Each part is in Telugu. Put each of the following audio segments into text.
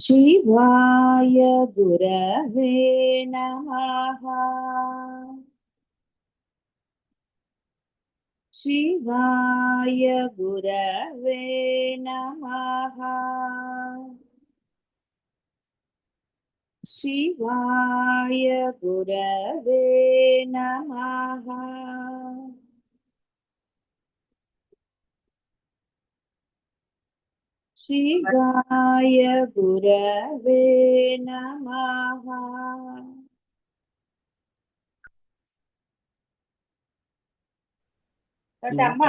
शिवाय गुरवे नमः। शिवाय गुरवे नमः। शिवाय गुरवे नमः। शिवाय गुरवे नमः। అమ్మ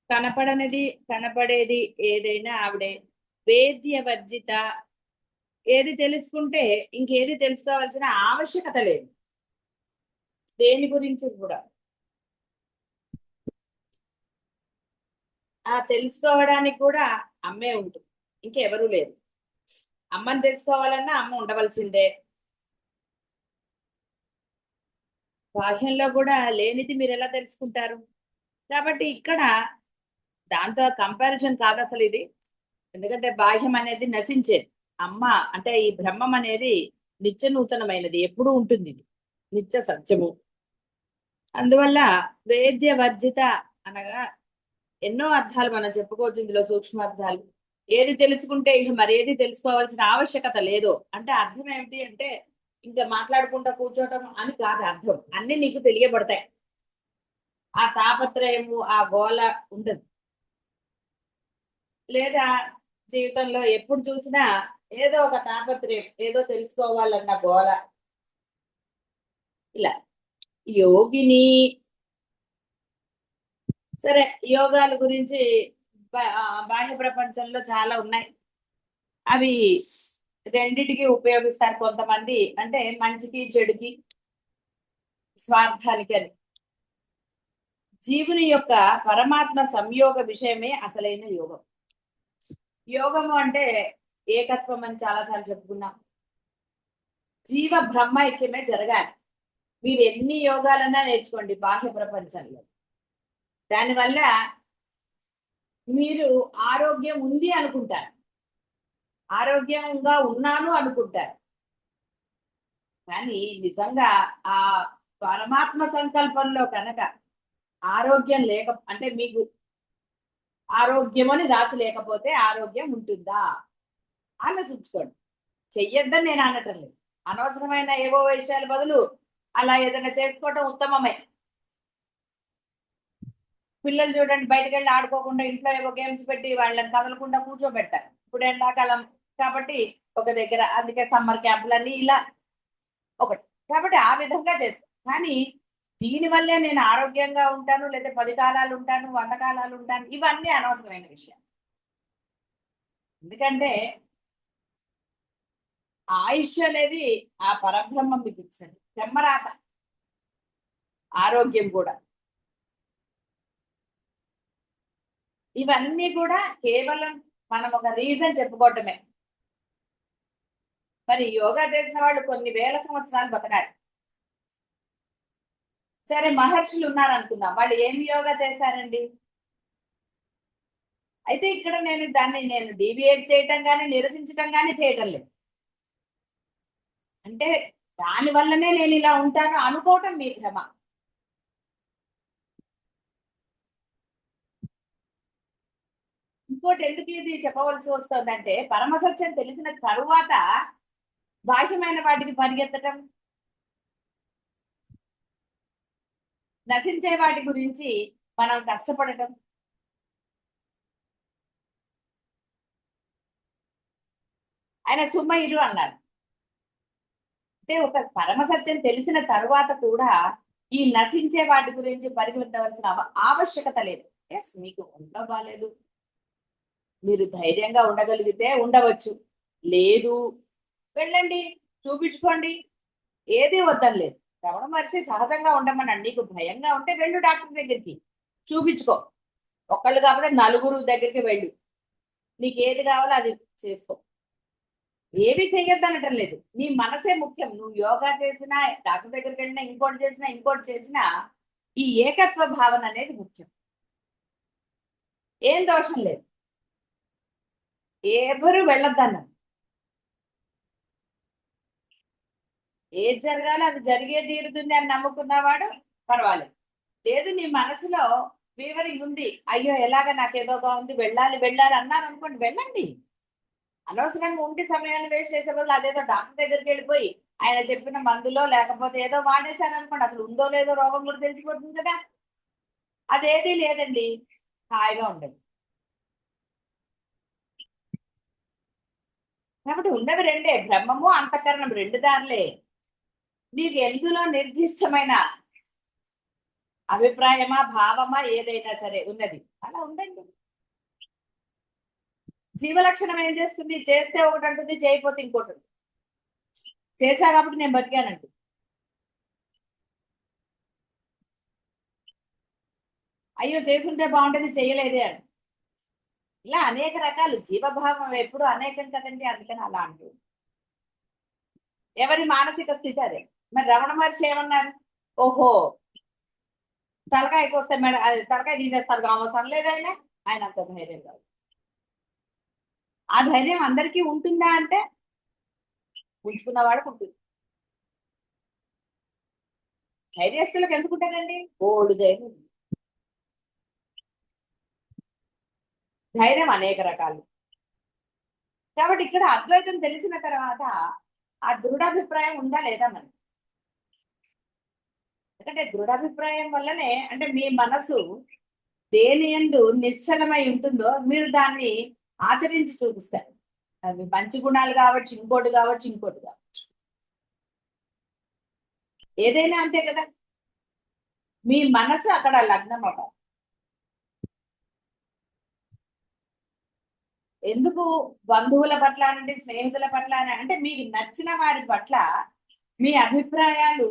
కనపడేది ఏదైనా ఆవిడే. వేద్య వర్జిత. ఏది తెలుసుకుంటే ఇంకేది తెలుసుకోవాల్సిన ఆవశ్యకత లేదు, దేని గురించి కూడా. ఆ తెలుసుకోవడానికి కూడా అమ్మే ఉంటుంది, ఇంకెవరూ లేదు. అమ్మని తెలుసుకోవాలన్నా అమ్మ ఉండవలసిందే. బాహ్యంలో కూడా లేనిది మీరు ఎలా తెలుసుకుంటారు? కాబట్టి ఇక్కడ దాంతో కంపారిజన్ కాదు అసలు ఇది. ఎందుకంటే బాహ్యం అనేది నశించేది, అమ్మ అంటే ఈ బ్రహ్మం అనేది నిత్య నూతనమైనది, ఎప్పుడూ ఉంటుంది, ఇది నిత్య సత్యము. అందువల్ల వేద్య వర్జిత అనగా ఎన్నో అర్థాలు మనం చెప్పుకోవచ్చు ఇందులో, సూక్ష్మార్థాలు. ఏది తెలుసుకుంటే ఇక మరేది తెలుసుకోవాల్సిన ఆవశ్యకత లేదు అంటే అర్థం ఏమిటి అంటే ఇంకా మాట్లాడుకుంటా కూర్చోటం అని కాదు అర్థం. అన్ని నీకు తెలియబడతాయి, ఆ తాపత్రయము ఆ గోల ఉండదు. లేదా జీవితంలో ఎప్పుడు చూసినా ఏదో ఒక తాపత్రయం, ఏదో తెలుసుకోవాలన్న గోల. ఇలా యోగిని. సరే, యోగాల గురించి బాహ్య ప్రపంచంలో చాలా ఉన్నాయి. అవి రెండిటికి ఉపయోగిస్తారు కొంతమంది, అంటే మంచికి చెడుకి స్వార్థానికి అని. జీవుని యొక్క పరమాత్మ సంయోగ విషయమే అసలైన యోగం. యోగము అంటే ఏకత్వం అని చాలాసార్లు చెప్పుకున్నాం. జీవ బ్రహ్మ ఐక్యమే జరగాలి. మీరు ఎన్ని యోగాలన్నా నేర్చుకోండి బాహ్య ప్రపంచంలో, దానివల్ల మీరు ఆరోగ్యం ఉంది అనుకుంటారు, ఆరోగ్యంగా ఉన్నాను అనుకుంటారు. కానీ నిజంగా ఆ పరమాత్మ సంకల్పంలో కనుక ఆరోగ్యం లేక, అంటే మీకు ఆరోగ్యం అని రాసి లేకపోతే ఆరోగ్యం ఉంటుందా ఆలోచించుకోండి. చెయ్యొద్దని నేను అనటం లేదు, అనవసరమైన ఏవో విషయాల బదులు అలా ఏదైనా చేసుకోవటం ఉత్తమమే. పిల్లలు చూడండి, బయటకు వెళ్ళి ఆడుకోకుండా ఇంట్లో ఏవో గేమ్స్ పెట్టి వాళ్ళని కదలకుండా కూర్చోబెట్టారు. ఇప్పుడు ఎండాకాలం కాబట్టి ఒక దగ్గర, అందుకే సమ్మర్ క్యాంపులన్నీ ఇలా ఒకటి. కాబట్టి ఆ విధంగా చేస్తాం. కానీ దీనివల్లే నేను ఆరోగ్యంగా ఉంటాను, లేదా 10 కాలాలు ఉంటాను, 100 కాలాలు ఉంటాను, ఇవన్నీ అనవసరమైన విషయం. ఎందుకంటే ఆయుష్ అనేది ఆ పరబ్రహ్మం మీకు ఇచ్చింది, బ్రహ్మరాత. ఆరోగ్యం కూడా, ఇవన్నీ కూడా కేవలం మనం ఒక రీజన్ చెప్పుకోవటమే. మరి యోగా చేసిన వాళ్ళు కొన్ని వేల సంవత్సరాలు బతకాలి. సరే, మహర్షులు ఉన్నారనుకుందాం, వాళ్ళు ఏమి యోగా చేశారండి? అయితే ఇక్కడ నేను డీవియేట్ చేయటం కానీ నిరసించటం కానీ చేయటం లేదు. అంటే దాని వల్లనే నేను ఇలా ఉంటాను అనుకోవటం మీ భ్రమ. ఇంకోటి ఎందుకు ఇది చెప్పవలసి వస్తుందంటే, పరమసత్యం తెలిసిన తరువాత బాహ్యమైన వాటికి పరిగెత్తటం, నశించే వాటి గురించి మనం కష్టపడటం. ఆయన సుమ్మయిరు అన్నారు. అంటే ఒక పరమసత్యం తెలిసిన తరువాత కూడా ఈ నశించే వాటి గురించి పరిగెత్తవలసిన ఆవశ్యకత లేదు. ఎస్, మీకు ఒంట్లో బాగాలేదు, మీరు ధైర్యంగా ఉండగలిగితే ఉండవచ్చు, లేదు వెళ్ళండి చూపించుకోండి, ఏది వద్దని లేదు. రమణ మహర్షి సహజంగా ఉండమన్నాడు. నీకు భయంగా ఉంటే వెళ్ళు డాక్టర్ దగ్గరికి, చూపించుకో. ఒకళ్ళు కాబట్టి నలుగురు దగ్గరికి వెళ్ళు, నీకు ఏది కావాలో అది చేసుకో, ఏవి చెయ్యొద్దు అనటం లేదు. నీ మనసే ముఖ్యం. నువ్వు యోగా చేసినా, డాక్టర్ దగ్గరికి వెళ్ళినా, ఇంకోటి చేసినా ఈ ఏకత్వ భావన అనేది ముఖ్యం. ఏం దోషం లేదు, ఎవరు వెళ్ళొద్దన్నారు. ఏది జరగాలో అది జరిగే తీరుతుంది అని నమ్ముకున్నవాడు పర్వాలేదు. లేదు నీ మనసులో ఫీవరింగ్ ఉంది, అయ్యో ఎలాగ నాకేదోగా ఉంది, వెళ్ళాలి వెళ్ళాలి అన్నారు అనుకోండి, వెళ్ళండి. అనవసరంగా ఉండి సమయాన్ని వేస్ట్ చేసే బదులు అదేదో డాక్టర్ దగ్గరికి వెళ్ళిపోయి ఆయన చెప్పిన మందులో లేకపోతే ఏదో వాడేశారు అనుకోండి, అసలు ఉందో లేదో రోగం కూడా తెలిసిపోతుంది కదా. అదేదీ లేదండి, హాయిగా ఉండండి. కాబట్టి ఉన్నవి రెండే, బ్రహ్మము అంతఃకరణం, రెండు దారులే. నీకు ఎందులో నిర్దిష్టమైన అభిప్రాయమా భావమా ఏదైనా సరే ఉన్నది, అలా ఉండండి. జీవలక్షణం ఏం చేస్తుంది, చేస్తే ఒకటి అంటుంది, చేయకపోతే ఇంకోటి. చేశా కాబట్టి నేను బతికానండి. అయ్యో చేసుంటే బాగుంటేది, చేయలేదే అని. ఇలా అనేక రకాలు, జీవభావం ఎప్పుడు అనేకం కదండి, అందుకని అలా అంటూ. ఎవరి మానసిక స్థితి అదే. మరి రమణ మహర్షి ఏమన్నారు, ఓహో తలకాయకి వస్తే మేడం తలకాయ తీసేస్తారు అవసరం లేదైనా, ఆయన అంత ధైర్యం కాదు. ఆ ధైర్యం అందరికీ ఉంటుందా అంటే ఉంచుకున్న వాడికి ఉంటుంది. ధైర్యస్తులకు ఎందుకు ఉంటుందండి, ఓల్డ్ ధైర్యం. ధైర్యం అనేక రకాలు. కాబట్టి ఇక్కడ అద్వైతం తెలిసిన తర్వాత ఆ దృఢాభిప్రాయం ఉందా లేదా మనకి. ఎందుకంటే దృఢాభిప్రాయం వల్లనే, అంటే మీ మనసు దేని యందు నిశ్చలమై ఉంటుందో మీరు దాన్ని ఆచరించి చూపిస్తారు. అవి మంచి గుణాలు కావచ్చు, ఇంకోటి కావచ్చు, ఇంకోటి కావచ్చు, ఏదైనా అంతే కదా. మీ మనసు అక్కడ లగ్నం అవ్వాలి. ఎందుకు బంధువుల పట్ల అనండి, స్నేహితుల పట్ల అని అంటే మీకు నచ్చిన వారి పట్ల మీ అభిప్రాయాలు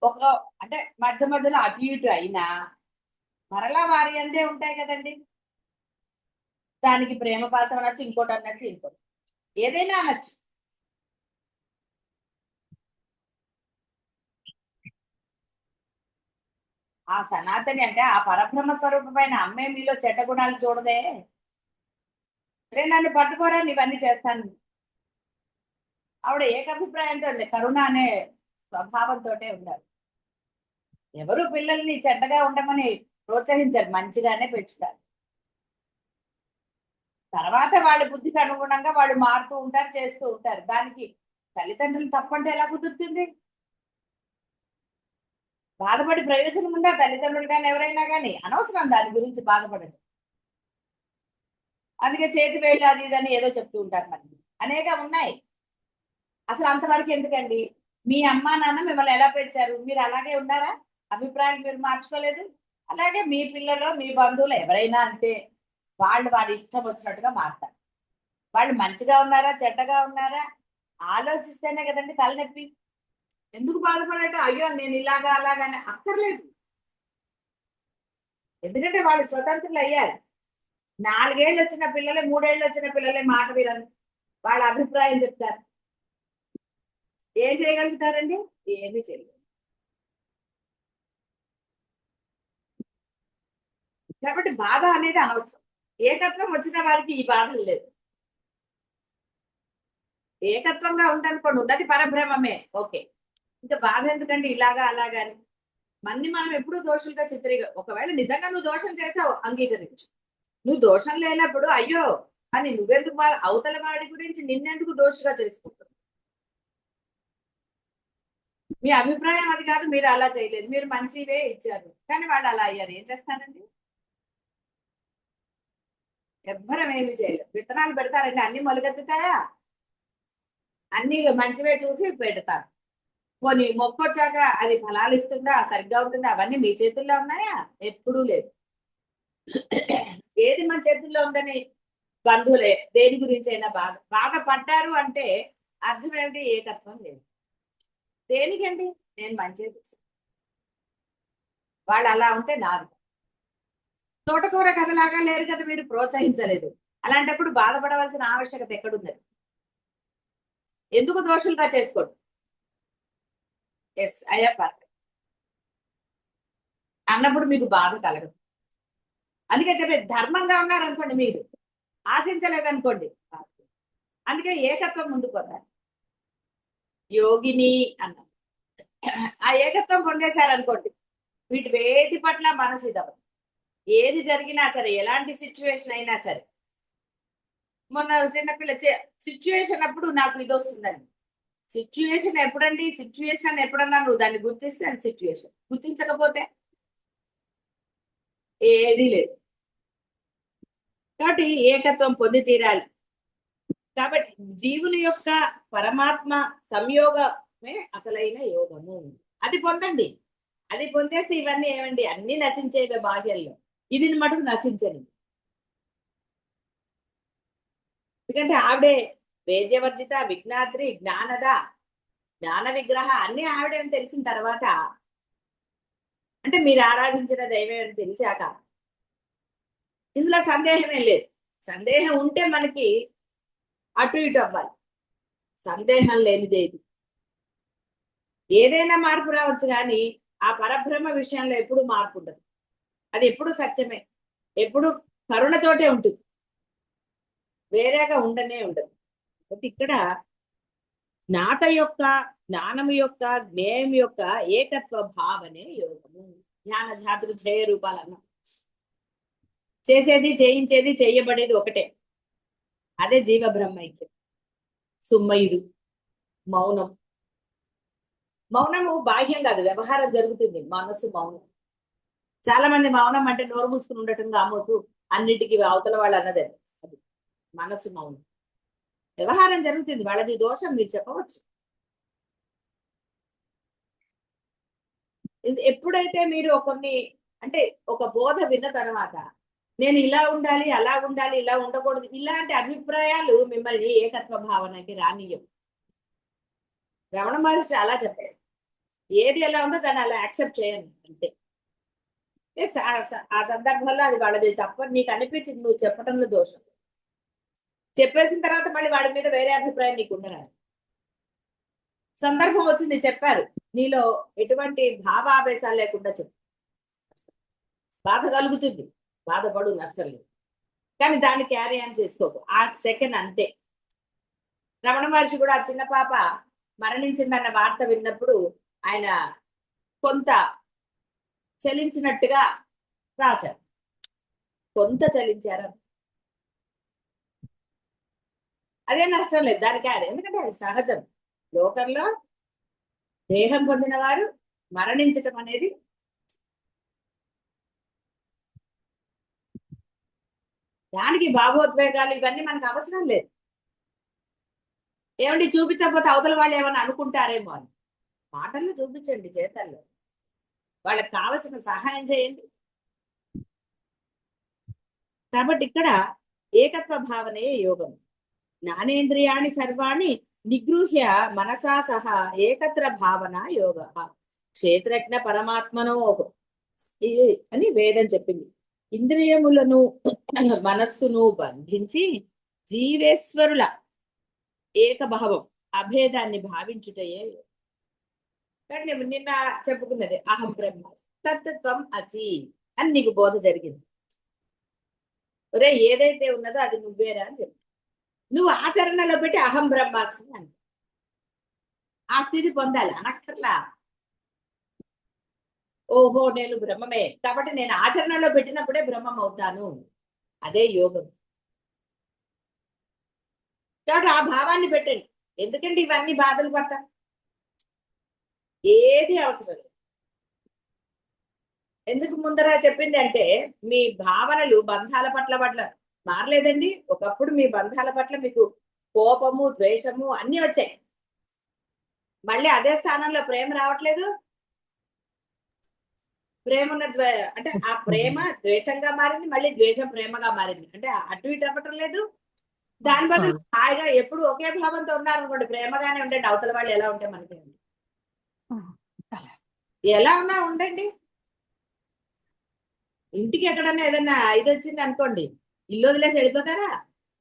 ఒక, అంటే మధ్య మధ్యలో అటు ఇటు అయినా మరలా వారి అందే ఉంటాయి కదండి. దానికి ప్రేమ పాసం అనొచ్చు, ఇంకోటి అనొచ్చు, ఇంకోటి ఏదైనా అనొచ్చు. ఆ సనాతని అంటే ఆ పరబ్రహ్మ స్వరూపమైన అమ్మే మీలో చెడ్డ గుణాలు చూడదే. రే నన్ను పట్టుకోరా ఇవన్నీ చేస్తాను. ఆవిడ ఏకాభిప్రాయంతో ఉంది, కరుణ అనే స్వభావంతో ఉన్నారు. ఎవరు పిల్లల్ని చెడ్డగా ఉండమని ప్రోత్సహించారు, మంచిగానే పెంచుతారు. తర్వాత వాళ్ళ బుద్ధికి అనుగుణంగా వాళ్ళు మారుతూ ఉంటారు, చేస్తూ ఉంటారు. దానికి తల్లిదండ్రులు తప్పంటే ఎలా కుదురుతుంది. బాధపడి ప్రయోజనం ఉందా, తల్లిదండ్రులు కానీ ఎవరైనా కానీ అనవసరం దాని గురించి బాధపడండి. అందుకే చేతి వేళ్ళు అది ఇదని ఏదో చెప్తూ ఉంటారు, మరి అనేక ఉన్నాయి. అసలు అంతవరకు ఎందుకండి, మీ అమ్మా నాన్న మిమ్మల్ని ఎలా పెంచారు, మీరు అలాగే ఉన్నారా, అభిప్రాయం మీరు మార్చుకోలేదు. అలాగే మీ పిల్లలు మీ బంధువులు ఎవరైనా అంతే, వాళ్ళు వాడి ఇష్టం వచ్చినట్టుగా మారుతారు. వాళ్ళు మంచిగా ఉన్నారా చెడ్డగా ఉన్నారా ఆలోచిస్తేనే కదండి తలనొప్పి. ఎందుకు బాధపడటం, అయ్యో నేను ఇలాగా అలాగానే అక్కర్లేదు. ఎందుకంటే వాళ్ళు స్వతంత్రులు అయ్యారు. 4 ఏళ్ళు వచ్చిన పిల్లలే, 3 ఏళ్ళు వచ్చిన పిల్లలే మాట వినరు, వాళ్ళ అభిప్రాయం చెప్తారు. ఏం చేయగలుగుతారండి, ఏమీ చేయలేదు. కాబట్టి బాధ అనేది అనవసరం. ఏకత్వం వచ్చిన వారికి ఈ బాధలు లేదు. ఏకత్వంగా ఉందనుకోండి, ఉన్నది పరబ్రహ్మమే, ఓకే, ఇంకా బాధ ఎందుకండి ఇలాగా అలాగా అని. మనం ఎప్పుడూ దోషులుగా ఒకవేళ నిజంగా నువ్వు దోషం చేసావు అంగీకరించు. నువ్వు దోషం లేనప్పుడు అయ్యో అని నువ్వెందుకు అవతల వాడి గురించి నిన్నెందుకు దోషిగా చేసుకుంటావు. మీ అభిప్రాయం అది కాదు, మీరు అలా చేయలేదు, మీరు మంచివే ఇచ్చారు కానీ వాళ్ళు అలా అయ్యారు, ఏం చేస్తారండి. ఎవ్వరం ఏమి చేయలేదు. విత్తనాలు పెడతారండి, అన్ని మొలకెత్తుతాయా, అన్ని మంచివే చూసి పెడతారు. పోనీ మొక్కొచ్చాక అది ఫలాలు ఇస్తుందా, సరిగ్గా ఉంటుందా, అవన్నీ మీ చేతుల్లో ఉన్నాయా, ఎప్పుడూ లేదు. ఏది మన చేతుల్లో ఉందని బంధువులే దేని గురించి అయినా బాధపడ్డారు అంటే అర్థం ఏమిటి, ఏకత్వం లేదు. దేనికండి, నేను మంచిగా చేశాను, వాళ్ళు అలా ఉంటే నారు. తోటకూర కథలాగా లేరు కదా, మీరు ప్రోత్సహించలేదు. అలాంటప్పుడు బాధపడవలసిన ఆవశ్యకత ఎక్కడున్నది. ఎందుకు దోషులుగా చేసుకోండి. ఎస్ అయ్యా పర్ఫెక్ట్ అన్నప్పుడు మీకు బాధ కలగదు. అందుకే చెప్పే ధర్మంగా ఉన్నారనుకోండి, మీరు ఆశించలేదనుకోండి, అందుకే ఏకత్వం ముందుకు వద్దాలి. యోగిని అన్న ఆ ఏకత్వం పొందేశారనుకోండి, వీటి వేటి పట్ల మనసు ఇదవ్వదు. ఏది జరిగినా సరే, ఎలాంటి సిచ్యువేషన్ అయినా సరే, మొన్న చిన్నపిల్ల సిచ్యువేషన్ అప్పుడు నాకు ఇది వస్తుందండి. సిచ్యువేషన్ ఎప్పుడండి? సిచ్యువేషన్ ఎప్పుడన్నా నువ్వు దాన్ని గుర్తిస్తే అది సిచ్యువేషన్, గుర్తించకపోతే ఏదీ లేదు. కాబట్టి ఏకత్వం పొంది తీరాలి. కాబట్టి జీవుని యొక్క పరమాత్మ సంయోగమే అసలైన యోగము. అది పొందండి. అది పొందేస్తే ఇవన్నీ ఏమండి, అన్ని నశించేవే బాహ్యంలో. ఇది మటుకు నశించని. ఎందుకంటే ఆవిడే వేద్యవర్జిత, విఘ్నాద్రి, జ్ఞానద, జ్ఞాన విగ్రహ అన్ని ఆవిడే అని తెలిసిన తర్వాత, అంటే మీరు ఆరాధించిన దైవం అని తెలిసాక ఇందులో సందేహమే లేదు. సందేహం ఉంటే మనకి అటు ఇటు అవ్వాలి. సందేహం లేనిదేది. ఏదైనా మార్పు రావచ్చు, కానీ ఆ పరబ్రహ్మ విషయంలో ఎప్పుడు మార్పు ఉండదు. అది ఎప్పుడు సత్యమే, ఎప్పుడు కరుణతోటే ఉంటుంది, వేరేగా ఉండనే ఉండదు. కాబట్టి ఇక్కడ జ్ఞానం యొక్క జ్ఞేయం యొక్క ఏకత్వ భావనే యోగము. ధ్యాన ధాతులు ధ్యేయ రూపాలన్నా చేసేది, చేయించేది, చేయబడేది ఒకటే. అదే జీవ బ్రహ్మైక్యం. సుమ్మయుడు మౌనం. మౌనము బాహ్యం కాదు, వ్యవహారం జరుగుతుంది. మనసు మౌనం. చాలా మంది మౌనం అంటే నోరు మూసుకుని ఉండటం కామోసు, అన్నిటికీ అవతల వాళ్ళు అన్నదే. అది మనసు మౌనం. వ్యవహారం జరుగుతుంది, వాళ్ళది దోషం మీరు చెప్పవచ్చు. ఎప్పుడైతే మీరు కొన్ని అంటే ఒక బోధ విన్న తర్వాత, నేను ఇలా ఉండాలి, అలా ఉండాలి, ఇలా ఉండకూడదు, ఇలాంటి అభిప్రాయాలు మిమ్మల్ని ఏకత్వ భావనకి రానియ్యం. రమణ మహర్షి అలా చెప్పాడు, ఏది ఎలా ఉందో దాన్ని అలా యాక్సెప్ట్ చేయండి అంతే. ఆ సందర్భంలో అది వాళ్ళది తప్ప నీకు అనిపించింది, నువ్వు చెప్పడంలో దోషం. చెప్పేసిన తర్వాత మళ్ళీ వాడి మీద వేరే అభిప్రాయం నీకు ఉండరాదు. సందర్భం వచ్చింది, చెప్పారు, నీలో ఎటువంటి భావావేశాలు లేకుండా చెప్పు. బాధ కలుగుతుంది, బాధపడు, నష్టం లేదు, కానీ దాన్ని క్యారీ ఆన్ చేసుకోకు ఆ సెకండ్ అంతే. రమణ మహర్షి కూడా ఆ చిన్న పాప మరణించిందన్న వార్త విన్నప్పుడు ఆయన కొంత చలించినట్టుగా రాశారు. కొంత చలించారు, అదే నష్టం లేదు దానికి. ఎందుకంటే అది సహజం. లోకంలో దేహం పొందిన వారు మరణించటం అనేది దానికి భావోద్వేగాలు ఇవన్నీ మనకు అవసరం లేదు. ఏమండి చూపించకపోతే అవతల వాళ్ళు ఏమని అనుకుంటారేమో అని. మాటల్లో చూపించండి, చేతల్లో వాళ్ళకి కావలసిన సహాయం చేయండి. కాబట్టి ఇక్కడ ఏకత్వ భావనే యోగం. జ్ఞానేంద్రియాణి సర్వాణి నిగృహ్య మనసా సహా ఏకత్ర భావన యోగ క్షేత్రజ్ఞ పరమాత్మనో అని వేదం చెప్పింది. ఇంద్రియములను మనస్సును బంధించి జీవేశ్వరుల ఏకభావం అభేదాన్ని భావించుటయే. కానీ నిన్న చెప్పుకున్నది అహం బ్రహ్మ తత్వం అసి అని నీకు బోధ జరిగింది. ఒరే ఏదైతే ఉన్నదో అది నువ్వేరా అని చెప్పి నువ్వు ఆచరణలో పెట్టి అహం బ్రహ్మాస్మి అంట. ఆ స్థితి పొందాలి, అనక్కర్లా. ఓహో నేను బ్రహ్మమే కాబట్టి నేను ఆచరణలో పెట్టినప్పుడే బ్రహ్మం అవుతాను, అదే యోగం. కాబట్టి ఆ భావాన్ని పెట్టండి. ఎందుకంటే ఇవన్నీ బాధలు పట్ట ఏది అవసరం లేదు. ఎందుకు ముందర చెప్పింది అంటే మీ భావనలు బంధాల పట్ల మారలేదండి. ఒకప్పుడు మీ బంధాల పట్ల మీకు కోపము, ద్వేషము అన్ని వచ్చాయి. మళ్ళీ అదే స్థానంలో ప్రేమ రావట్లేదు. ప్రేమ ఉన్న అంటే ఆ ప్రేమ ద్వేషంగా మారింది, మళ్ళీ ద్వేషం ప్రేమగా మారింది. అంటే అటు ఇటు అవ్వటం లేదు. దాని బదులు హాయిగా ఎప్పుడు ఒకే భావంతో ఉన్నారనుకోండి, ప్రేమగానే ఉండండి. అవతల వాళ్ళు ఎలా ఉంటే మనకి ఎలా ఉన్నా ఉండండి. ఇంటికి ఎక్కడన్నా ఏదన్నా ఇది వచ్చింది అనుకోండి, ఇల్లు వదిలేసి వెళ్ళిపోతారా?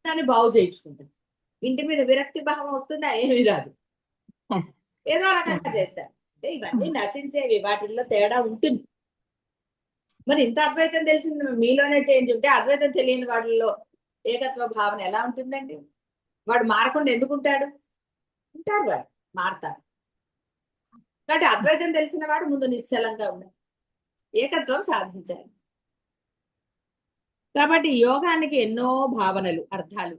దాన్ని బాగు చేయించుకుంటారు. ఇంటి మీద విరక్తి భావం వస్తుందా? ఏమీ రాదు, ఏదో రకంగా చేస్తారు. అంటే ఇవన్నీ నశించేవి, వాటిల్లో తేడా ఉంటుంది. మరి ఇంత అద్వైతం తెలిసింది మీలోనే చేంజ్ ఉంటే అద్వైతం తెలియని వాళ్ళలో ఏకత్వ భావన ఎలా ఉంటుందండి? వాడు మారకుండా ఎందుకు ఉంటాడు? ఉంటారు వాడు. మారతారు. కాబట్టి అద్వైతం తెలిసిన వాడు ముందు నిశ్చలంగా ఉండాలి, ఏకత్వం సాధించాలి. కాబట్టి యోగానికి ఎన్నో భావనలు, అర్థాలు.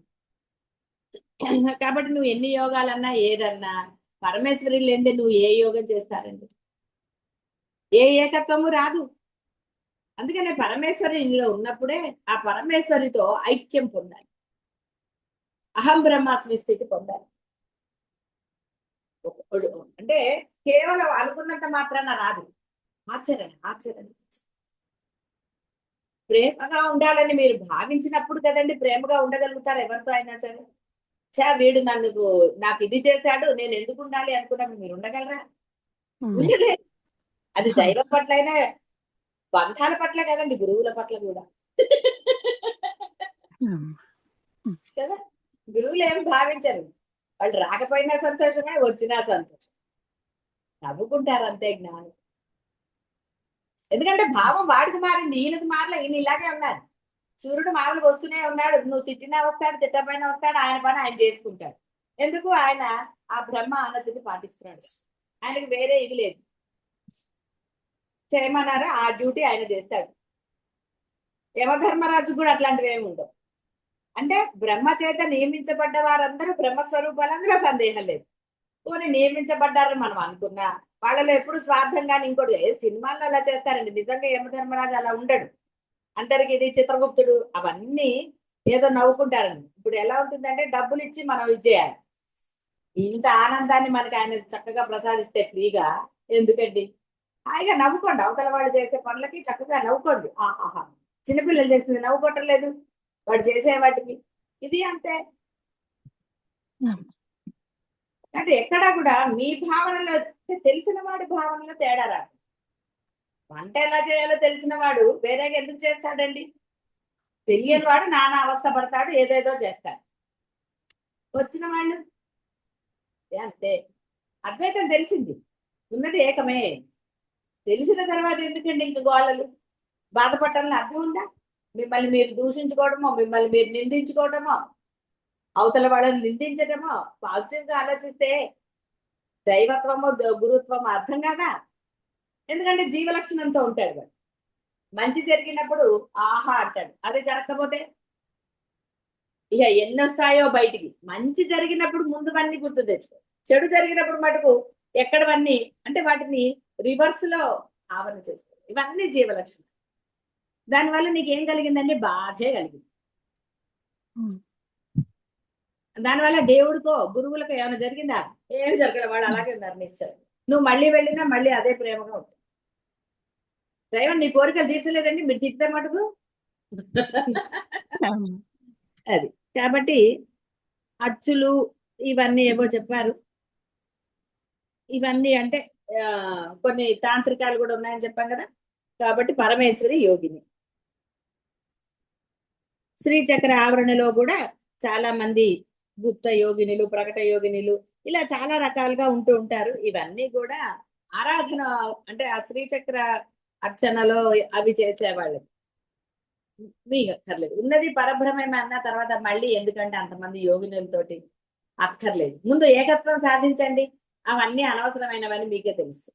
కాబట్టి నువ్వు ఎన్ని యోగాలన్నా ఏదన్నా పరమేశ్వరి లేదే నువ్వు ఏ యోగం చేస్తారండి? ఏ ఏకత్వము రాదు. అందుకనే పరమేశ్వరి నీలో ఉన్నప్పుడే ఆ పరమేశ్వరితో ఐక్యం పొందాలి, అహం బ్రహ్మాస్మి స్థితి పొందాలి. అంటే కేవలం అనుకున్నంత మాత్రాన రాదు, ఆచరణ ఆచరణ. ప్రేమగా ఉండాలని మీరు భావించినప్పుడు కదండి ప్రేమగా ఉండగలుగుతారు ఎవరితో అయినా సరే. వీడు నాకు ఇది చేశాడు, నేను ఎందుకు ఉండాలి అనుకున్నప్పుడు మీరు ఉండగలరా? ఉండలేదు. అది దైవం పట్లైనా బంధాల పట్ల కదండి, గురువుల పట్ల కూడా కదా. గురువులు ఏం భావించరు, వాళ్ళు రాకపోయినా సంతోషమే, వచ్చినా సంతోషం, నవ్వుకుంటారు అంతే జ్ఞానం. ఎందుకంటే భావం వాడికి మారింది, ఈయనకు మారలే. ఈయన ఇలాగే ఉన్నారు. సూర్యుడు మామూలుగా వస్తూనే ఉన్నాడు, నువ్వు తిట్టినా వస్తాడు, తిట్టపైన వస్తాడు, ఆయన పని ఆయన చేసుకుంటాడు. ఎందుకు? ఆయన ఆ బ్రహ్మ అన్నతిని పాటిస్తున్నాడు, ఆయనకు వేరే ఇది లేదు. చేయమన్నారా ఆ డ్యూటీ ఆయన చేస్తాడు. యమధర్మరాజు కూడా అట్లాంటివి ఏమి ఉండవు. అంటే బ్రహ్మ చేత నియమించబడ్డ వారందరూ బ్రహ్మస్వరూపాలందరూ సందేహం లేదు. పోనీ నియమించబడ్డారని మనం అనుకున్నా వాళ్ళలో ఎప్పుడు స్వార్థంగాని ఇంకోటి సినిమాల్లో అలా చేస్తారండి. నిజంగా యమధర్మరాజు అలా ఉండడు. అందరికి ఇది చిత్రగుప్తుడు అవన్నీ ఏదో నవ్వుకుంటారండి. ఇప్పుడు ఎలా ఉంటుందంటే డబ్బులు ఇచ్చి మనం ఇచ్చేయాలి. ఇంత ఆనందాన్ని మనకి ఆయన చక్కగా ప్రసాదిస్తే ఫ్రీగా ఎందుకండి? హాయిగా నవ్వుకోండి, అవతల వాడు చేసే పనులకి చక్కగా నవ్వుకోండి. ఆహాహా, చిన్నపిల్లలు చేసింది నవ్వుకోవటం లేదు వాడు చేసే వాటికి. ఇది అంతే. అంటే ఎక్కడా కూడా మీ భావనలో తెలిసిన వాడి భావనలో తేడా రాదు. వంట ఎలా చేయాలో తెలిసిన వాడు వేరేగా ఎందుకు చేస్తాడండి? తెలియని వాడు నానా అవస్థ పడతాడు, ఏదేదో చేస్తాడు. వచ్చిన వాళ్ళు అంతే. అద్వైతం తెలిసింది, ఉన్నది ఏకమే. తెలిసిన తర్వాత ఎందుకండి ఇంక గోళలు, బాధపడటంలో అర్థం ఉందా? మిమ్మల్ని మీరు దూషించుకోవడమో, మిమ్మల్ని మీరు నిందించుకోవడమో, అవతల వాళ్ళని నిందించడమో. పాజిటివ్ గా ఆలోచిస్తే దైవత్వమో గురుత్వమో అర్థం కాదా? ఎందుకంటే జీవలక్షణంతో ఉంటాడు వాడు. మంచి జరిగినప్పుడు ఆహా అంటాడు, అదే జరగకపోతే ఇక ఎన్ని వస్తాయో బయటికి. మంచి జరిగినప్పుడు ముందువన్నీ గుర్తు తెచ్చుకో, చెడు జరిగినప్పుడు మటుకు ఎక్కడవన్నీ అంటే వాటిని రివర్స్ లో ఆవరణ చేస్తాయి. ఇవన్నీ జీవలక్షణం. దానివల్ల నీకు ఏం కలిగిందండి? బాధే కలిగింది. దానివల్ల దేవుడికో గురువులకో ఏమైనా జరిగిందా? ఏమి జరగలేదు, వాళ్ళు అలాగే ఉన్నారు నిశ్చయం. నువ్వు మళ్ళీ వెళ్ళినా మళ్ళీ అదే ప్రేమగా ఉంటుంది. దైవం నీ కోరికలు తీర్చలేదండి, మీరు తిట్టే మటుకు అది. కాబట్టి అచ్చులు ఇవన్నీ ఏవో చెప్పారు. ఇవన్నీ అంటే కొన్ని తాంత్రికాలు కూడా ఉన్నాయని చెప్పాం కదా. కాబట్టి పరమేశ్వరి యోగిని. శ్రీచక్ర ఆవరణలో కూడా చాలా మంది గుప్త యోగినులు, ప్రకట యోగినులు ఇలా చాలా రకాలుగా ఉంటూ ఉంటారు. ఇవన్నీ కూడా ఆరాధన అంటే ఆ శ్రీచక్ర అర్చనలో అవి చేసేవాళ్ళు. మీకు అక్కర్లేదు, ఉన్నది పరబ్రహ్మమే అన్న తర్వాత మళ్ళీ ఎందుకంటే అంతమంది యోగినులతోటి అక్కర్లేదు. ముందు ఏకత్వం సాధించండి, అవన్నీ అనవసరమైనవని మీకే తెలుసు.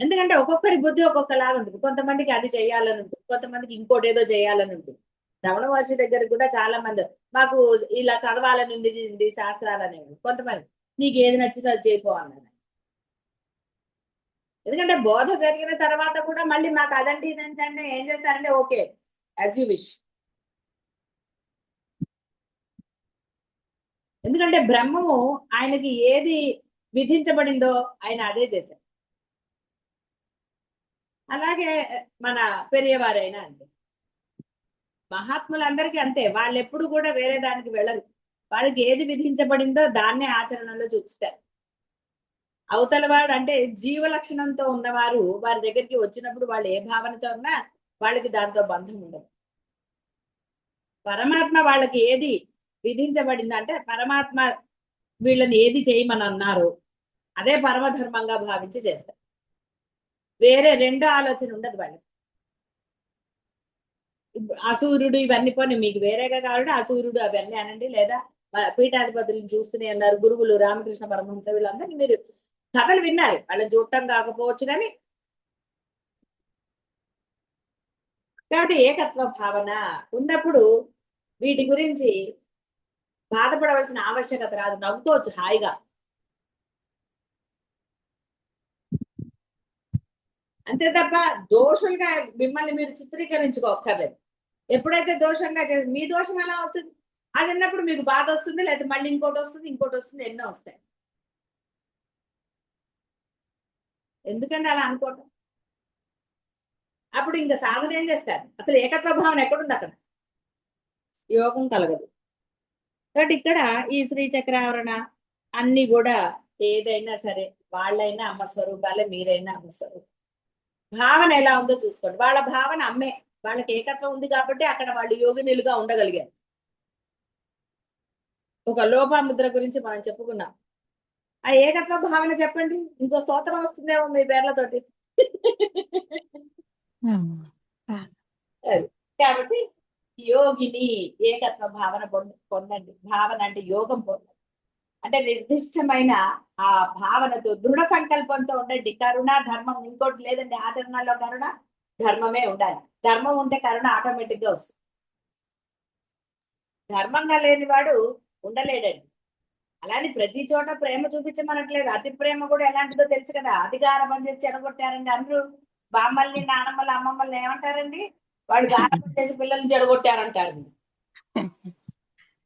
ఎందుకంటే ఒక్కొక్కరి బుద్ధి ఒక్కొక్కలాగా ఉంటుంది. కొంతమందికి అది చేయాలని ఉంటుంది, కొంతమందికి ఇంకోటి ఏదో చేయాలని ఉంటుంది. రమణ మహర్షి దగ్గర కూడా చాలా మంది మాకు ఇలా చదవాలని ఉంది శాస్త్రాలు అనేవి. కొంతమంది నీకు ఏది నచ్చితే అది చేయపో అన్నారు. ఎందుకంటే బోధ జరిగిన తర్వాత కూడా మళ్ళీ మాకు అదంటే ఇదంటే ఏం చేస్తారంటే ఓకే యాజ్ యూ విష్. ఎందుకంటే బ్రహ్మము ఆయనకి ఏది విధించబడిందో ఆయన అదే చేశారు. అలాగే మన పెరియవారైనా అంతే, మహాత్ములందరికీ అంతే. వాళ్ళు ఎప్పుడు కూడా వేరే దానికి వెళ్ళరు. వాళ్ళకి ఏది విధించబడిందో దాన్నే ఆచరణలో చూపిస్తారు. అవతల వాడు అంటే జీవ లక్షణంతో ఉన్నవారు వారి దగ్గరికి వచ్చినప్పుడు వాళ్ళు ఏ భావనతో ఉన్నా వాళ్ళకి దాంతో బంధం ఉండదు. పరమాత్మ వాళ్ళకి ఏది విధించబడింది అంటే పరమాత్మ వీళ్ళని ఏది చేయమని అన్నారు అదే పరమధర్మంగా భావించి చేస్తారు. వేరే రెండో ఆలోచన ఉండదు వాళ్ళకి. అసూర్యుడు ఇవన్నీ పోనీ మీకు వేరేగా కావాలంటే అసూర్యుడు అవన్నీ అనండి, లేదా పీఠాధిపతులను చూస్తూనే ఉన్నారు, గురువులు రామకృష్ణ పరమహంస వీళ్ళందరినీ మీరు కథలు విన్నారు, వాళ్ళని చూడటం కాకపోవచ్చు కానీ. కాబట్టి ఏకత్వ భావన ఉన్నప్పుడు వీటి గురించి బాధపడవలసిన ఆవశ్యకత రాదు, నవ్వుకోవచ్చు హాయిగా. అంతే తప్ప దోషంగా మిమ్మల్ని మీరు చిత్రీకరించుకోక్కర్లేదు. ఎప్పుడైతే దోషంగా మీ దోషం ఎలా అవుతుంది? అది అన్నప్పుడు మీకు బాధ వస్తుంది, లేకపోతే మళ్ళీ ఇంకోటి వస్తుంది, ఇంకోటి వస్తుంది, ఎన్నో వస్తాయి. ఎందుకంటే అలా అనుకోవటం. అప్పుడు ఇంకా సాధన ఏం చేస్తారు? అసలు ఏకత్వ భావన ఎక్కడుంది? అక్కడ యోగం కలగదు. కాబట్టి ఇక్కడ ఈ శ్రీచక్రావరణ అన్ని కూడా ఏదైనా సరే వాళ్ళైనా అమ్మ స్వరూపాలే, మీరైనా అమ్మ స్వరూపం. భావన ఎలా ఉందో చూసుకోండి. వాళ్ళ భావన అమ్మే, వాళ్ళకి ఏకత్వం ఉంది కాబట్టి అక్కడ వాళ్ళు యోగినులుగా ఉండగలిగారు. ఒక లోపాముద్ర గురించి మనం చెప్పుకున్నాం. ఆ ఏకత్వ భావన చెప్పండి, ఇంకో స్తోత్రం వస్తుందేమో మీ పేర్లతోటి. కాబట్టి యోగిని ఏకత్వ భావన పొందండి. భావన అంటే యోగం పొందండి, అంటే నిర్దిష్టమైన ఆ భావనతో దృఢ సంకల్పంతో ఉండండి. కరుణ ధర్మం ఇంకోటి లేదండి. ఆచరణలో కరుణ ధర్మమే ఉండాలి. ధర్మం ఉంటే కరుణ ఆటోమేటిక్ గా వస్తుంది. ధర్మంగా లేని వాడు ఉండలేడండి. అలానే ప్రతి చోట ప్రేమ చూపించమనట్లేదు. అతి ప్రేమ కూడా ఎలాంటిదో తెలుసు కదా. అధికారం చేసి చెడగొట్టారండి అందరూ. బామ్మల్ని నానమ్మల్ని అమ్మమ్మల్ని ఏమంటారండి? వాళ్ళు గారపం చేసి పిల్లల్ని చెడగొట్టారంటారు.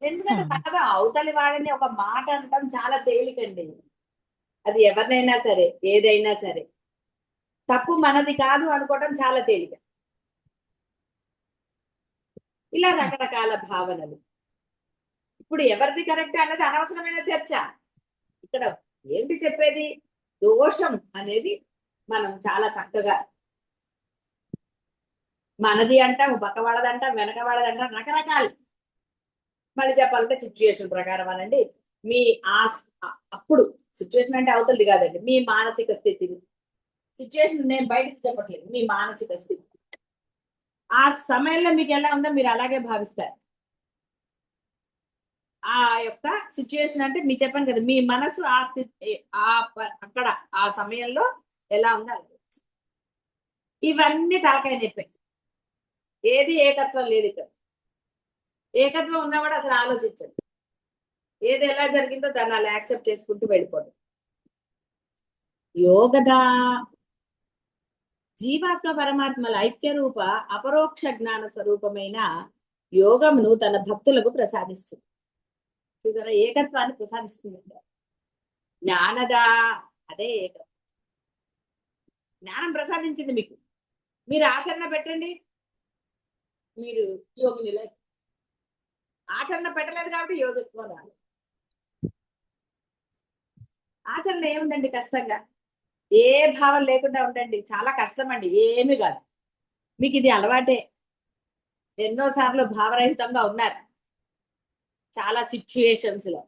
ఎందుకంటే సరదా అవతలి వాడిని ఒక మాట అనటం చాలా తేలికండి. అది ఎవరినైనా సరే, ఏదైనా సరే తప్పు మనది కాదు అనుకోవటం చాలా తేలిక. ఇలా రకరకాల భావనలు. ఇప్పుడు ఎవరిది కరెక్ట్ అన్నది అనవసరమైన చర్చ. ఇక్కడ ఏంటి చెప్పేది? దోషం అనేది మనం చాలా చక్కగా మనది అంటాం, పక్క వాళ్ళదంటాం, వెనక వాళ్ళదంటాం, రకరకాలు. మళ్ళీ చెప్పాలంటే సిచ్యుయేషన్ ప్రకారం అనండి. మీ అప్పుడు సిచ్యువేషన్ అంటే అవుతుంది కాదండి, మీ మానసిక స్థితిని. సిచ్యువేషన్ నేను బయటకు చెప్పట్లేదు, మీ మానసిక స్థితి ఆ సమయంలో మీకు ఎలా ఉందో మీరు అలాగే భావిస్తారు. ఆ యొక్క సిచ్యువేషన్ అంటే మీకు చెప్పాను కదా, మీ మనసు ఆ స్థితి అక్కడ ఆ సమయంలో ఎలా ఉందో ఇవన్నీ తలకాయ చెప్పాయి. ఏది ఏకత్వం లేదు ఇక్కడ. ఏకత్వం ఉన్నా కూడా అసలు ఆలోచించండి. ఏది ఎలా జరిగిందో దాన్ని అలా యాక్సెప్ట్ చేసుకుంటూ వెళ్ళిపోండి. యోగదా జీవాత్మ పరమాత్మల ఐక్యరూప అపరోక్ష జ్ఞాన స్వరూపమైన యోగమును తన భక్తులకు ప్రసాదిస్తుంది. చూసారా, ఏకత్వాన్ని ప్రసాదిస్తుంది. జ్ఞానదా అదే ఏకత్వం. జ్ఞానం ప్రసాదించింది మీకు. మీరు ఆచరణ పెట్టండి, మీరు యోగినిలో. ఆచరణ పెట్టలేదు కాబట్టి యోగత్వం రాదు. ఆచరణ ఏముందండి కష్టంగా? ఏ భావం లేకుండా ఉండండి, చాలా కష్టం అండి, ఏమి కాదు. మీకు ఇది అలవాటే. ఎన్నోసార్లు భావరహితంగా ఉన్నారు చాలా సిచ్యుయేషన్స్ లో.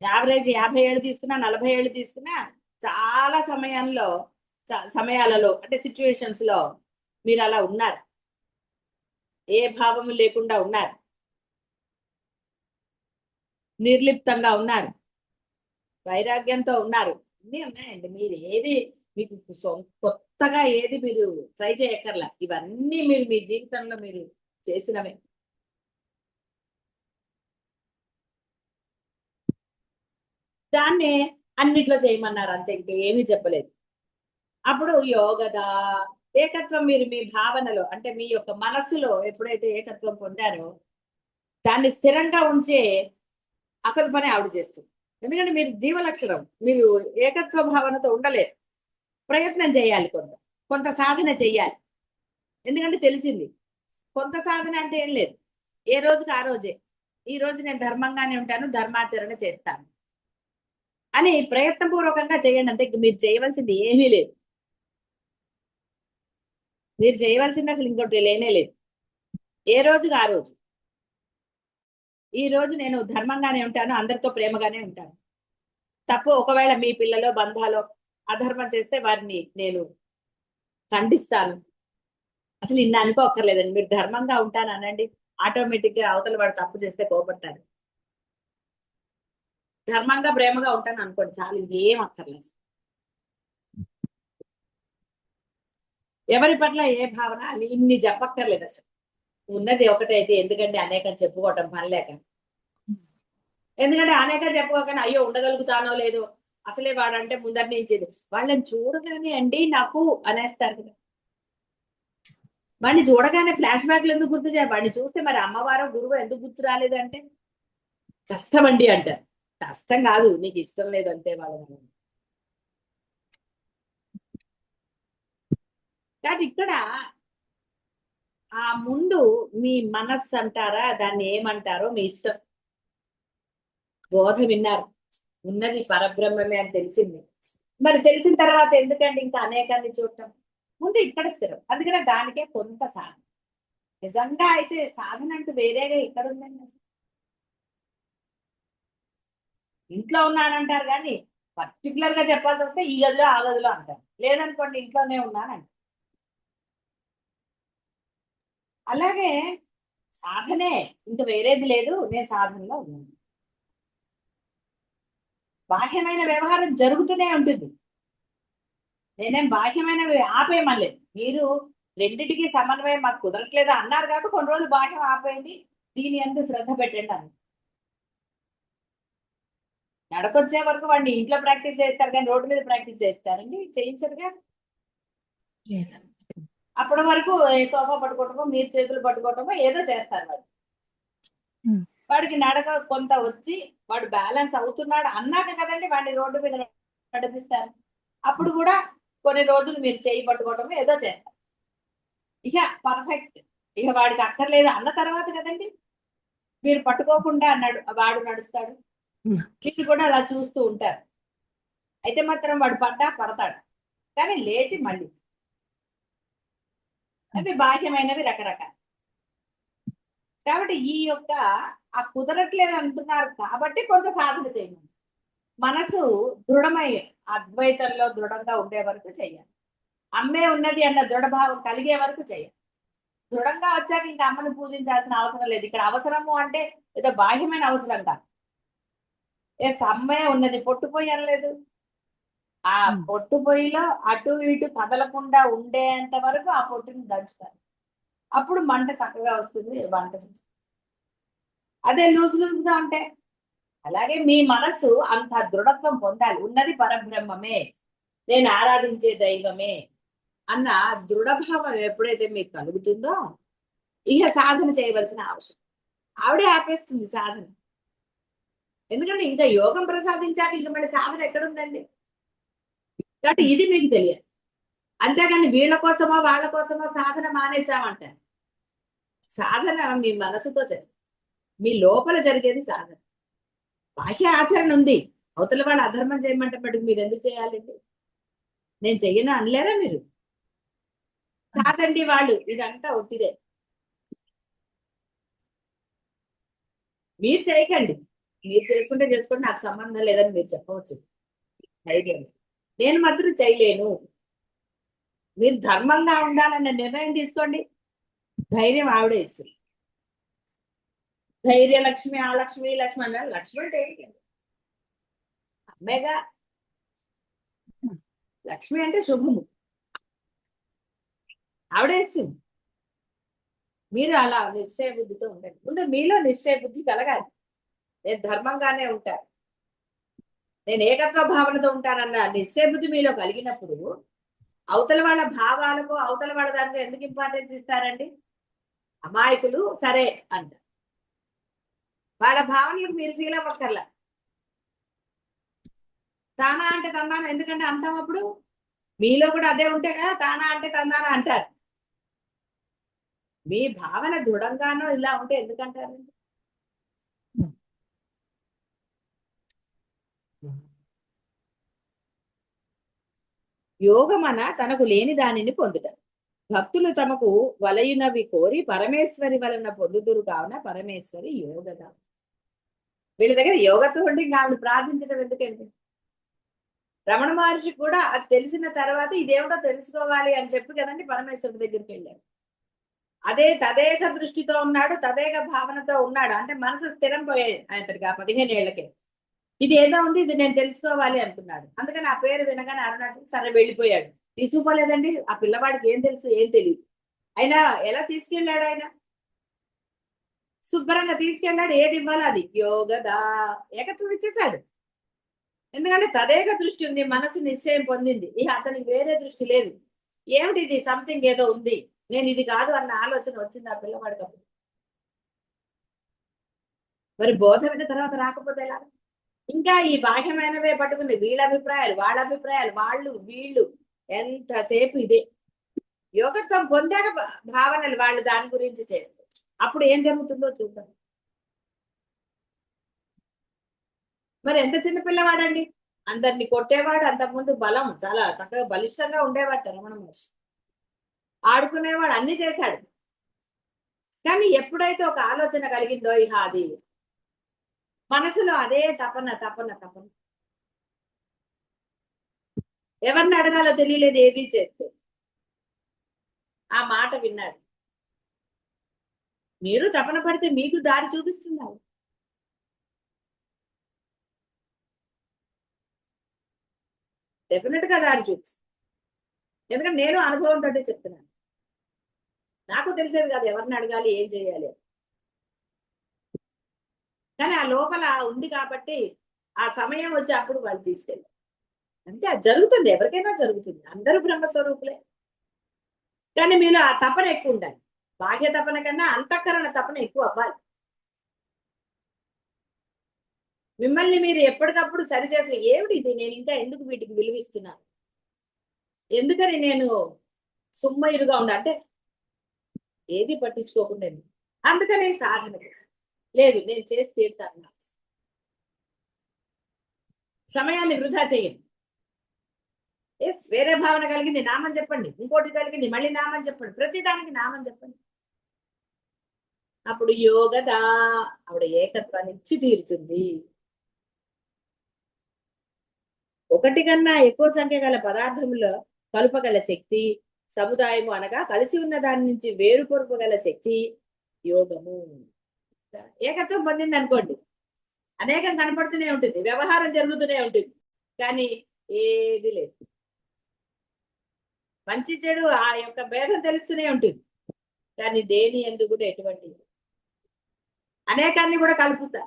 యావరేజ్ 50 ఏళ్ళు తీసుకున్నా, 40 ఏళ్ళు తీసుకున్నా, చాలా సమయాలలో అంటే సిచ్యుయేషన్స్ లో మీరు అలా ఉన్నారు. ఏ భావము లేకుండా ఉన్నారు, నిర్లిప్తంగా ఉన్నారు, వైరాగ్యంతో ఉన్నారు. అన్నీ ఉన్నాయండి. మీరు ఏది మీకు కొత్తగా ఏది మీరు ట్రై చేయక్కర్లా. ఇవన్నీ మీరు మీ జీవితంలో మీరు చేసినవే. దాన్నే అన్నిట్లో చేయమన్నారు అంతే, ఇంకా ఏమీ చెప్పలేదు. అప్పుడు యోగదా ఏకత్వం మీరు మీ భావనలో అంటే మీ యొక్క మనస్సులో ఎప్పుడైతే ఏకత్వం పొందారో దాన్ని స్థిరంగా ఉంచే అసలు పని ఆవిడ చేస్తుంది. ఎందుకంటే మీరు జీవలక్షణం, మీరు ఏకత్వ భావనతో ఉండలేరు. ప్రయత్నం చేయాలి, కొంత సాధన చెయ్యాలి. ఎందుకంటే తెలిసింది కొంత సాధన అంటే ఏం లేదు, ఏ రోజుకి ఆ రోజే. ఈ రోజు నేను ధర్మంగానే ఉంటాను, ధర్మాచరణ చేస్తాను అని ప్రయత్నపూర్వకంగా చేయండి అంతే. మీరు చేయవలసింది ఏమీ లేదు. మీరు చేయవలసింది అసలు ఇంకోటి లేనే లేదు. ఏ రోజుకి ఆ రోజు. ఈ రోజు నేను ధర్మంగానే ఉంటాను, అందరితో ప్రేమగానే ఉంటాను. తప్పు ఒకవేళ మీ పిల్లలో బంధాలో అధర్మం చేస్తే వారిని నేను ఖండిస్తాను. అసలు ఇన్ని అనుకోక్కర్లేదండి, మీరు ధర్మంగా ఉంటాను అనండి. ఆటోమేటిక్ గా అవతల వాడు తప్పు చేస్తే కోపడతారు. ధర్మంగా ప్రేమగా ఉంటాను అనుకోండి చాలు, ఇంకేం అక్కర్లేదు. ఎవరి పట్ల ఏ భావన ఇన్ని చెప్పక్కర్లేదు అసలు, ఉన్నది ఒకటైతే ఎందుకంటే అనేకం చెప్పుకోవటం పని లేక. ఎందుకంటే అనేకం చెప్పుకోకనే అయ్యో ఉండగలుగుతానో లేదో, అసలే వాడంటే ముందరి నుంచి వాళ్ళని చూడగానే అండి నాకు అనేస్తారు కదా. వాడిని చూడగానే ఫ్లాష్ బ్యాక్లు ఎందుకు గుర్తు చేయాలి? వాడిని చూస్తే మరి అమ్మవారో గురువు ఎందుకు గుర్తు రాలేదంటే కష్టం అండి అంటారు. కష్టం కాదు, నీకు ఇష్టం లేదు అంతే వాళ్ళని. కానీ ఇక్కడ ఆ ముందు మీ మనస్సు అంటారా, దాన్ని ఏమంటారో మీ ఇష్టం. బోధ విన్నారు, ఉన్నది పరబ్రహ్మమే అని తెలిసింది. మరి తెలిసిన తర్వాత ఎందుకండి ఇంకా అనేకాన్ని చూడటం? ముందు ఇక్కడ స్థిరం. అందుకనే దానికే కొంత సాధన. నిజంగా అయితే సాధన అంటూ వేరేగా ఇక్కడ ఉందండి. ఇంట్లో ఉన్నానంటారు కానీ పర్టికులర్ గా చెప్పాల్సి వస్తే ఈ గదిలో ఆ గదిలో అంటారు. లేదనుకోండి ఇంట్లోనే ఉన్నానంట. అలాగే సాధనే, ఇంకా వేరేది లేదు, నేను సాధనలో ఉన్నాను. బాహ్యమైన వ్యవహారం జరుగుతూనే ఉంటుంది. నేనేం బాహ్యమైనవి ఆపేయమలేదు. మీరు రెండింటికి సమన్వయం మాకు కుదరట్లేదు అన్నారు కాబట్టి కొన్ని రోజులు బాహ్యం ఆపేయండి, దీని అంతా శ్రద్ధ పెట్టండి అని. నడకొచ్చే వరకు వాడిని ఇంట్లో ప్రాక్టీస్ చేస్తారు కానీ రోడ్డు మీద ప్రాక్టీస్ చేస్తారండి? చేయించరుగా. అప్పటి వరకు సోఫా పట్టుకోవటమో మీరు చేతులు పట్టుకోవటమో ఏదో చేస్తారు వాడు. వాడికి నడక కొంత వచ్చి వాడు బ్యాలెన్స్ అవుతున్నాడు అన్నాక కదండి వాడిని రోడ్డు మీద నడిపిస్తారు. అప్పుడు కూడా కొన్ని రోజులు మీరు చేయి పట్టుకోవటమో ఏదో చేస్తారు. ఇక పర్ఫెక్ట్, ఇక వాడికి అక్కర్లేదు అన్న తర్వాత కదండి మీరు పట్టుకోకుండా వాడు నడుస్తాడు. మీరు కూడా అలా చూస్తూ ఉంటారు. అయితే మాత్రం వాడు పడతాడు కానీ లేచి మళ్ళీ. అవి బాహ్యమైనవి రకరకాల. కాబట్టి ఈ యొక్క ఆ కుదరట్లేదు అంటున్నారు కాబట్టి కొంత సాధన చేయండి. మనసు దృఢమై అద్వైతంలో దృఢంగా ఉండే వరకు చేయాలి. అమ్మే ఉన్నది అన్న దృఢభావం కలిగే వరకు చేయాలి. దృఢంగా వచ్చాక ఇంకా అమ్మను పూజించాల్సిన అవసరం లేదు. ఇక్కడ అవసరము అంటే ఏదో బాహ్యమైన అవసరం కాదు. అమ్మే ఉన్నది, పొట్టుపోయి అనలేదు. ఆ పొట్టు పొయ్యిలో అటు ఇటు కదలకుండా ఉండేంత వరకు ఆ పొట్టుని దంచుతారు. అప్పుడు మంట చక్కగా వస్తుంది, వంట చేస్తారు. అదే లూజ్ లూజ్ గా ఉంటే. అలాగే మీ మనస్సు అంత దృఢత్వం పొందాలి. ఉన్నది పరబ్రహ్మమే, నేను ఆరాధించే దైవమే అన్న దృఢభావం ఎప్పుడైతే మీకు కలుగుతుందో ఇక సాధన చేయవలసిన అవసరం. ఆవిడే ఆపేస్తుంది సాధన. ఎందుకంటే ఇంకా యోగం ప్రసాదించాక ఇంకా మళ్ళీ సాధన ఎక్కడుందండి? కాబట్టి ఇది మీకు తెలియాలి. అంతేగాని వీళ్ళ కోసమో వాళ్ళ కోసమో సాధన మానేసామంటారు. సాధన మీ మనసుతో చేస్తారు. మీ లోపల జరిగేది సాధన. బాహ్య ఆచరణ ఉంది, అవతల వాళ్ళు అధర్మం చేయమంటే మటుకు మీరు ఎందుకు చేయాలండి? నేను చెయ్యను అనలేరా మీరు? కాదండి వాళ్ళు ఇదంతా ఒట్టిదే, మీరు చేయకండి, మీరు చేసుకుంటే చేసుకోండి, నాకు సంబంధం లేదని మీరు చెప్పవచ్చు ధైర్యం. నేను మాత్రం చేయలేను. మీరు ధర్మంగా ఉండాలన్న నిర్ణయం తీసుకోండి, ధైర్యం ఆవిడే ఇస్తుంది. ధైర్య లక్ష్మి, ఆ లక్ష్మి, ఈ లక్ష్మి అన్నారు. లక్ష్మి అంటే ఏంటి? అమ్మేగా. లక్ష్మి అంటే శుభము, ఆవిడే ఇస్తుంది. మీరు అలా నిశ్చయ బుద్ధితో ఉండండి. ముందు మీలో నిశ్చయ బుద్ధి కలగాలి. నేను ధర్మంగానే ఉంటాను, నేను ఏకత్వ భావనతో ఉంటానన్న నిశ్చయ బుద్ధి మీలో కలిగినప్పుడు అవతల వాళ్ళ భావాలకు అవతల వాళ్ళ దానికి ఎందుకు ఇంపార్టెన్స్ ఇస్తారండి? అమాయకులు సరే అంట, వాళ్ళ భావనలకు మీరు ఫీల్ అవ్వక్కర్లా. తానా అంటే తందాన ఎందుకంటే అంటాం అప్పుడు? మీలో కూడా అదే ఉంటే కదా తానా అంటే తందాన అంటారు. మీ భావన దృఢంగానో ఇలా ఉంటే ఎందుకంటారు? యోగమన తనకు లేని దానిని పొందుట, భక్తులు తమకు వలయునవి కోరి పరమేశ్వరి వలన పొందుదురు కావున పరమేశ్వరి యోగద. వీళ్ళ దగ్గర యోగతో ఉండి ఇంకా ఆవిడ ప్రార్థించడం ఎందుకండి? రమణ మహర్షి కూడా అది తెలిసిన తర్వాత ఇదేమిటో తెలుసుకోవాలి అని చెప్పి కదండి పరమేశ్వరుడి దగ్గరికి వెళ్ళాడు. అదే తదేక దృష్టితో ఉన్నాడు, తదేక భావనతో ఉన్నాడు. అంటే మనసు స్థిరం పోయాయి అతడికి ఆ 15 ఏళ్లకే. ఇది ఏదో ఉంది, ఇది నేను తెలుసుకోవాలి అనుకున్నాడు. అందుకని ఆ పేరు వినగానే అరుణాచల్ సరే వెళ్ళిపోయాడు. తీసుకుపోలేదండి, ఆ పిల్లవాడికి ఏం తెలుసు, ఏం తెలియదు. అయినా ఎలా తీసుకెళ్ళాడు ఆయన? శుభ్రంగా తీసుకెళ్ళాడు. ఏది ఇవ్వాలో అది యోగదా ఏకత్వం ఇచ్చేశాడు. ఎందుకంటే తదేక దృష్టి ఉంది, మనసు నిశ్చయం పొందింది. ఇక అతనికి వేరే దృష్టి లేదు. ఏమిటి ఇది, సంథింగ్ ఏదో ఉంది, నేను ఇది కాదు అన్న ఆలోచన వచ్చింది ఆ పిల్లవాడికి అప్పుడు. మరి బోధ విన్న తర్వాత రాకపోతే ఎలా? ఇంకా ఈ బాహ్యమైనవే పట్టుకుని వీళ్ళ అభిప్రాయాలు, వాళ్ళ అభిప్రాయాలు, వాళ్ళు వీళ్ళు ఎంతసేపు ఇదే. యోగత్వం పొందాక భావనలు వాళ్ళు దాని గురించి చేస్తారు. అప్పుడు ఏం జరుగుతుందో చూద్దాం. మరి ఎంత చిన్న పిల్లవాడండి, అందరిని కొట్టేవాడు. అంతకుముందు బలం చాలా చక్కగా బలిష్టంగా ఉండేవాడు రమణ మహర్షి. ఆడుకునేవాడు, అన్ని చేశాడు. కానీ ఎప్పుడైతే ఒక ఆలోచన కలిగిందో ఇహ అది మనసులో అదే తపన తపన తపన. ఎవరిని అడగాలో తెలియలేదు ఏది చేస్తే. ఆ మాట విన్నాడు. మీరు తపన పడితే మీకు దారి చూపిస్తున్నారు. డెఫినెట్ గా దారి చూపిస్తుంది. ఎందుకంటే నేను అనుభవంతో చెప్తున్నాను. నాకు తెలిసేది కాదు ఎవరిని అడగాలి, ఏం చేయాలి. కానీ ఆ లోపల ఉంది కాబట్టి ఆ సమయం వచ్చి అప్పుడు వాళ్ళు తీసుకెళ్ళారు. అంతే, అది జరుగుతుంది, ఎవరికైనా జరుగుతుంది. అందరూ బ్రహ్మస్వరూపులే. కానీ మీలో ఆ తపన ఎక్కువ ఉండాలి. బాహ్య తపన కన్నా అంతఃకరణ తపన ఎక్కువ అవ్వాలి. మిమ్మల్ని మీరు ఎప్పటికప్పుడు సరిచేసి ఏమిటి ఇది, నేను ఇంకా ఎందుకు వీటికి విలువిస్తున్నాను, ఎందుకని నేను సుమ్మయుడుగా ఉండ అంటే ఏది పట్టించుకోకుండా. అందుకని సాధన చేశాను. లేదు, నేను చేసి తీరుతాను. సమయాన్ని వృధా చేయండి. ఎస్, వేరే భావన కలిగింది నామని చెప్పండి, ఇంకోటి కలిగింది మళ్ళీ నామని చెప్పండి, ప్రతిదానికి నామని చెప్పండి. అప్పుడు యోగదా ఆవిడ ఏకత్వాన్ని ఇచ్చి తీరుతుంది. ఒకటి కన్నా ఎక్కువ సంఖ్య గల పదార్థములో కలుపగల శక్తి, సముదాయము అనగా కలిసి ఉన్న దాని నుంచి వేరు పొరుపగల శక్తి యోగము. ఏకత్వం పొందింది అనుకోండి, అనేకం కనపడుతూనే ఉంటుంది, వ్యవహారం జరుగుతూనే ఉంటుంది, కానీ ఏది లేదు. మంచి చెడు ఆ యొక్క భేదం తెలుస్తూనే ఉంటుంది, కానీ దేని ఎందుకు కూడా ఎటువంటి అనేకాన్ని కూడా కలుపుతా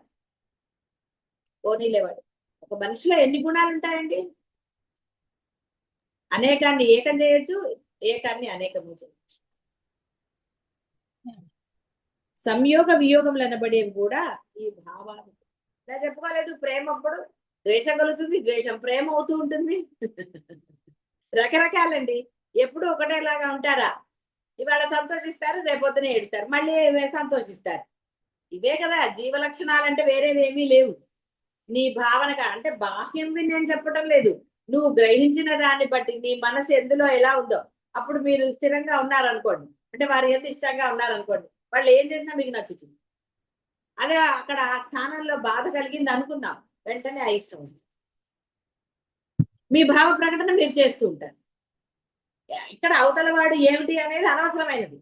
పోనీలేవాడు. ఒక మనిషిలో ఎన్ని గుణాలు ఉంటాయండి? అనేకాన్ని ఏకం చేయొచ్చు, ఏకాన్ని అనేకము చేయొచ్చు. సంయోగ వియోగములు అనబడేవి కూడా ఈ భావాలు. ఇలా చెప్పుకోలేదు, ప్రేమ అప్పుడు ద్వేషం కలుగుతుంది, ద్వేషం ప్రేమ అవుతూ ఉంటుంది. రకరకాలండి. ఎప్పుడు ఒకటేలాగా ఉంటారా? ఇవాళ సంతోషిస్తారు, రేపొద్దునే ఏడుస్తారు, మళ్ళీ సంతోషిస్తారు. ఇవే కదా జీవ లక్షణాలంటే, వేరేవేమీ లేవు. నీ భావనగా అంటే బాహ్యం నేను చెప్పడం లేదు, నువ్వు గ్రహించిన దాన్ని బట్టి నీ మనసు ఎందులో ఎలా ఉందో. అప్పుడు మీరు స్థిరంగా ఉన్నారనుకోండి, అంటే వారు ఎంత ఇష్టంగా ఉన్నారనుకోండి, వాళ్ళు ఏం చేసినా మీకు నచ్చుతుంది. అదే అక్కడ ఆ స్థానంలో బాధ కలిగింది అనుకుందాం, వెంటనే ఆ ఇష్టం వస్తుంది. మీ భావ ప్రకటన మీరు చేస్తూ ఉంటారు. ఇక్కడ అవతల వాడు ఏమిటి అనేది అనవసరమైనది.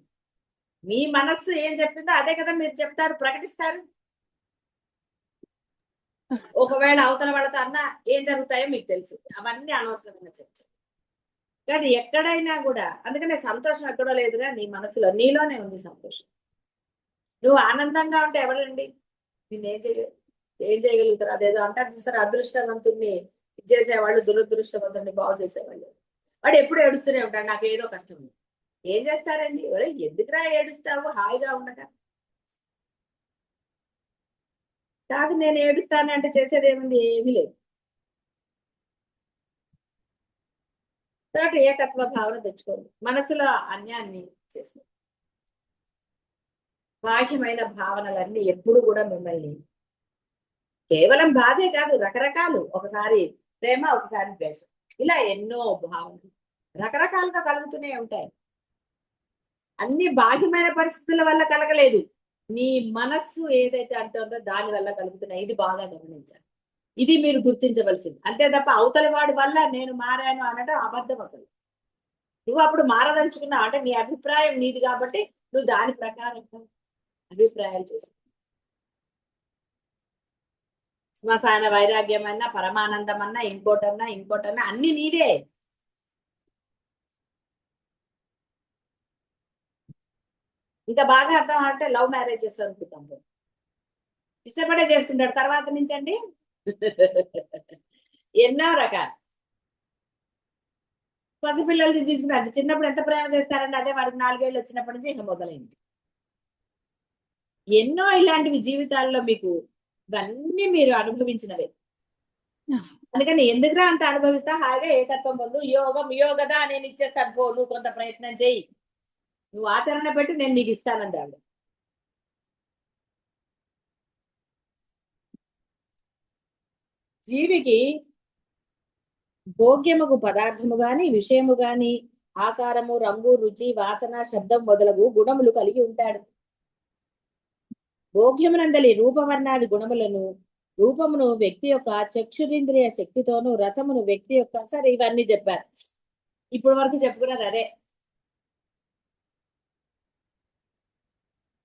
మీ మనస్సు ఏం చెప్పిందో అదే కదా మీరు చెప్తారు, ప్రకటిస్తారు. ఒకవేళ అవతల వాళ్ళతో అన్నా ఏం జరుగుతాయో మీకు తెలుసు, అవన్నీ అనవసరమైన చర్చ. కానీ ఎక్కడైనా కూడా అందుకనే సంతోషం ఎక్కడో లేదుగా, నీ మనసులో నీలోనే ఉంది సంతోషం. నువ్వు ఆనందంగా ఉంటే ఎవరండి ఏం చేయగలుగుతారు? అదేదో అంటారు చూసారు, అదృష్టవంతుడిని చేసేవాళ్ళు దురదృష్టవంతుడిని బాగు చేసేవాళ్ళు. వాడు ఎప్పుడు ఏడుస్తూనే ఉంటాడు, నాకు ఏదో కష్టం ఉంది. ఏం చేస్తారండి? ఎవరే ఎందుకురా ఏడుస్తావు, హాయిగా ఉండగా. కాదు, నేను ఏడుస్తానంటే చేసేది ఏముంది, ఏమీ లేదు. కాబట్టి ఏకత్వ భావన తెచ్చుకోండి, మనసులో అన్యాన్ని చేసుకోండి. బాహ్యమైన భావనలన్నీ ఎప్పుడు కూడా మిమ్మల్ని కేవలం బాధే కాదు, రకరకాలు, ఒకసారి ప్రేమ, ఒకసారి ద్వేషం, ఇలా ఎన్నో భావనలు రకరకాలుగా కలుగుతూనే ఉంటాయి. అన్ని బాహ్యమైన పరిస్థితుల వల్ల కలగలేదు, నీ మనస్సు ఏదైతే అంటుందో దాని వల్ల కలుగుతున్నాయి. ఇది బాగా గమనించాలి, ఇది మీరు గుర్తించవలసింది. అంతే తప్ప అవతల వాడి వల్ల నేను మారాను అనడం అబద్ధం. అసలు నువ్వు అప్పుడు మారదలుచుకున్నావు అంటే నీ అభిప్రాయం నీది కాబట్టి నువ్వు దాని ప్రకారం అభిప్రాయాలు చేసుకో. శ్మశాన వైరాగ్యం అన్నా, పరమానందం అన్నా, ఇంకోటన్నా అన్ని నీవే. ఇంకా బాగా అర్థం అంటే లవ్ మ్యారేజెస్ అనుకుంటాం, ఇష్టపడే చేసుకుంటాడు తర్వాత నుంచి అండి. ఎన్నో రకాలు. పసిపిల్లలది తీసుకున్నారు, చిన్నప్పుడు ఎంత ప్రేమ చేస్తారండి, అదే వాడికి 4 ఏళ్ళు వచ్చినప్పటి నుంచి ఇంకా మొదలైంది. ఎన్నో ఇలాంటివి జీవితాల్లో మీకు ఇవన్నీ మీరు అనుభవించినవే. అందుకని ఎందుకురా అంత అనుభవిస్తా, హాయిగా ఏకత్వం పొందు, యోగదా నేను ఇచ్చేస్తాను పో, నువ్వు కొంత ప్రయత్నం చేయి, నువ్వు ఆచరణ పెట్టి నేను నీకు ఇస్తానంది ఆవిడ. జీవికి భోగ్యముకు పదార్థము గాని, విషయము గాని, ఆకారము, రంగు, రుచి, వాసన, శబ్దం మొదలగు గుణములు కలిగి ఉంటాడు. భోగ్యమునందలి రూపవర్ణాది గుణములను, రూపమును వ్యక్తి యొక్క చక్షురింద్రియ శక్తితోనూ, రసమును వ్యక్తి యొక్క, సరే ఇవన్నీ చెప్పారు. ఇప్పుడు వరకు చెప్పుకున్నారు అదే.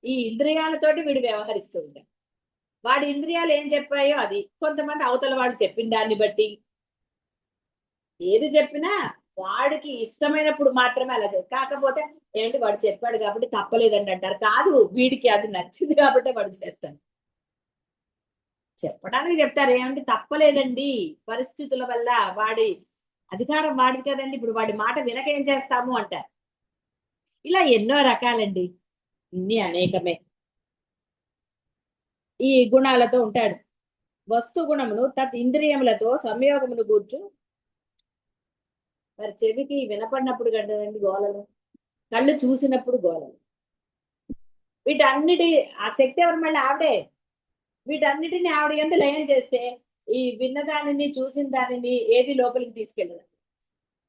ఈ ఇంద్రియాలతోటి వీడు వ్యవహరిస్తూ ఉంటాడు. వాడి ఇంద్రియాలు ఏం చెప్పాయో అది. కొంతమంది అవతల వాడు చెప్పిన దాన్ని బట్టి ఏది చెప్పినా వాడికి ఇష్టమైనప్పుడు మాత్రమే అలా చెప్పి, కాకపోతే ఏంటి వాడు చెప్పాడు కాబట్టి తప్పలేదండి అంటారు. కాదు, వీడికి అది నచ్చింది కాబట్టి వాడు చేస్తాడు. చెప్పడానికి చెప్తారు, ఏమంటే తప్పలేదండి, పరిస్థితుల వల్ల వాడి అధికారం వాడిది కదండి, ఇప్పుడు వాడి మాట వినక ఏం చేస్తాము అంటారు. ఇలా ఎన్నో రకాలండి, ఇన్ని అనేకమే. ఈ గుణాలతో ఉంటాడు. వస్తు గుణమును తత్ ఇంద్రియములతో సంయోగమును కూర్చు. మరి చెవికి వినపడినప్పుడు కదండి గోళలు, కళ్ళు చూసినప్పుడు గోళలు, వీటన్నిటి ఆ శక్తి ఎవరు, మళ్ళీ ఆవిడే. వీటన్నిటిని ఆవిడ ఎంత లయం చేస్తే ఈ విన్నదానిని, చూసిన దానిని ఏది లోపలికి తీసుకెళ్ళదు.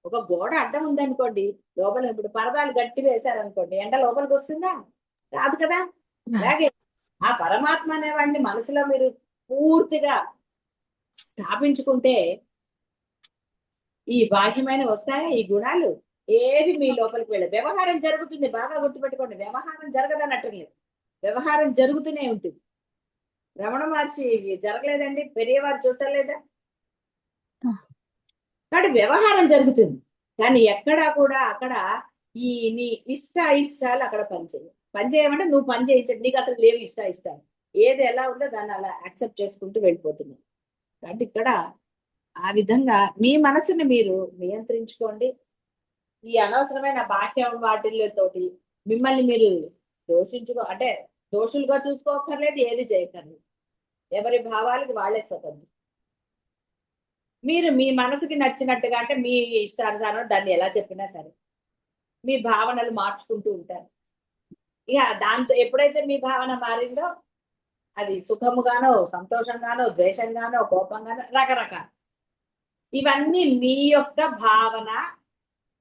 ఒక గోడ అడ్డం ఉందనుకోండి, లోపల ఇప్పుడు పరదాలు గట్టి వేశారనుకోండి, ఎండ లోపలికి వస్తుందా? రాదు కదా. అలాగే ఆ పరమాత్మ అనేవాడిని మనసులో మీరు పూర్తిగా స్థాపించుకుంటే ఈ బాహ్యమైన వస్తాయా ఈ గుణాలు ఏవి మీ లోపలికి వెళ్ళదు. వ్యవహారం జరుగుతుంది, బాగా గుర్తుపెట్టుకోండి, వ్యవహారం జరగదన్నట్టు లేదు, వ్యవహారం జరుగుతూనే ఉంటుంది. రమణ మహర్షి జరగలేదండి, పెరియవారు చూడలేదా? కాబట్టి వ్యవహారం జరుగుతుంది, కానీ ఎక్కడా కూడా అక్కడ ఈ నీ ఇష్టాలు అక్కడ పనిచేయమంటే నువ్వు పని చేయించండి, నీకు అసలు లేవు ఇష్టాలు, ఏది ఎలా ఉందో దాన్ని అలా యాక్సెప్ట్ చేసుకుంటూ వెళ్ళిపోతున్నావు. కాబట్టి ఇక్కడ ఆ విధంగా మీ మనసుని మీరు నియంత్రించుకోండి. ఈ అనవసరమైన బాహ్యం వాటితోటి మిమ్మల్ని మీరు అంటే దోషులుగా చూసుకోకర్లేదు, ఏది చేయక్కర్లేదు. ఎవరి భావాలకు వాళ్ళే స్వతంత్రం. మీరు మీ మనసుకి నచ్చినట్టుగా, అంటే మీ ఇష్టానుసారం దాన్ని ఎలా చెప్పినా సరే మీ భావనలు మార్చుకుంటూ ఉంటారు. ఇక దాంతో ఎప్పుడైతే మీ భావన మారిందో అది సుఖముగానో, సంతోషంగానో, ద్వేషంగానో, కోపంగానో, రకరకాల ఇవన్నీ మీ యొక్క భావన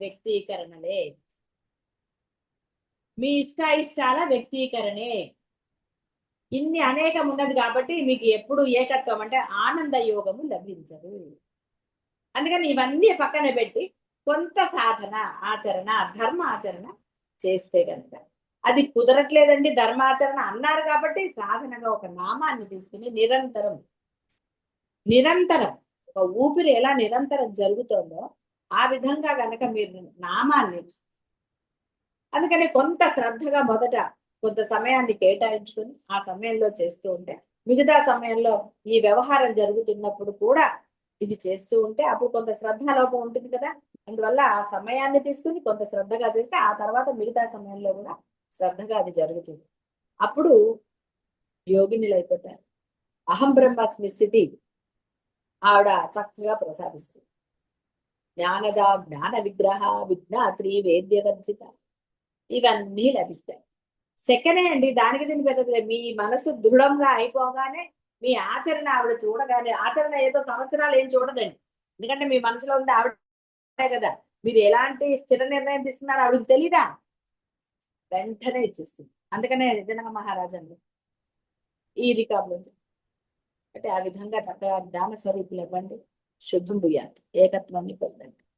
వ్యక్తీకరణలే, మీ ఇష్టాల వ్యక్తీకరణే. ఇన్ని అనేకం ఉన్నది కాబట్టి మీకు ఎప్పుడు ఏకత్వం అంటే ఆనంద యోగము లభించదు. అందుకని ఇవన్నీ పక్కన పెట్టి కొంత సాధన, ఆచరణ, ధర్మ ఆచరణ చేస్తే కనుక, అది కుదరట్లేదండి ధర్మాచరణ అన్నారు కాబట్టి సాధనగా ఒక నామాన్ని తీసుకుని నిరంతరం ఒక ఊపిరి ఎలా నిరంతరం జరుగుతుందో ఆ విధంగా గనక మీరు నామాన్ని, అందుకని కొంత శ్రద్ధగా మొదట కొంత సమయాన్ని కేటాయించుకుని ఆ సమయంలో చేస్తూ ఉంటే, మిగతా సమయంలో ఈ వ్యవహారం జరుగుతున్నప్పుడు కూడా ఇది చేస్తూ ఉంటే అప్పుడు కొంత శ్రద్ధలోపం ఉంటుంది కదా. అందువల్ల ఆ సమయాన్ని తీసుకుని కొంత శ్రద్ధగా చేస్తే ఆ తర్వాత మిగతా సమయంలో కూడా శ్రద్ధగా అది జరుగుతుంది. అప్పుడు యోగినులు అయిపోతారు. అహం బ్రహ్మాస్మి స్థితి ఆవిడ చక్కగా ప్రసాదిస్తుంది. జ్ఞాన విగ్రహ విజ్ఞాత్రి వేద్యవర్జిత ఇవన్నీ లభిస్తాయి. సెకండే అండి, దానికి దీని పెద్దది. మీ మనసు దృఢంగా అయిపోగానే మీ ఆచరణ ఆవిడ చూడగానే, ఆచరణ ఏదో సంవత్సరాలు ఏం చూడదండి, ఎందుకంటే మీ మనసులో ఉంది ఆవిడ కదా. మీరు ఎలాంటి స్థిర నిర్ణయం తీసుకున్నారో ఆవిడకి తెలీదా, వెంటనే ఇచ్చేస్తుంది. అందుకనే జనక మహారాజంలో ఈ రికార్డులో అంటే ఆ విధంగా చక్కగా జ్ఞాన స్వరూపులు ఇవ్వండి. శుభం భూయాత్, ఏకత్వాన్ని పొందండి.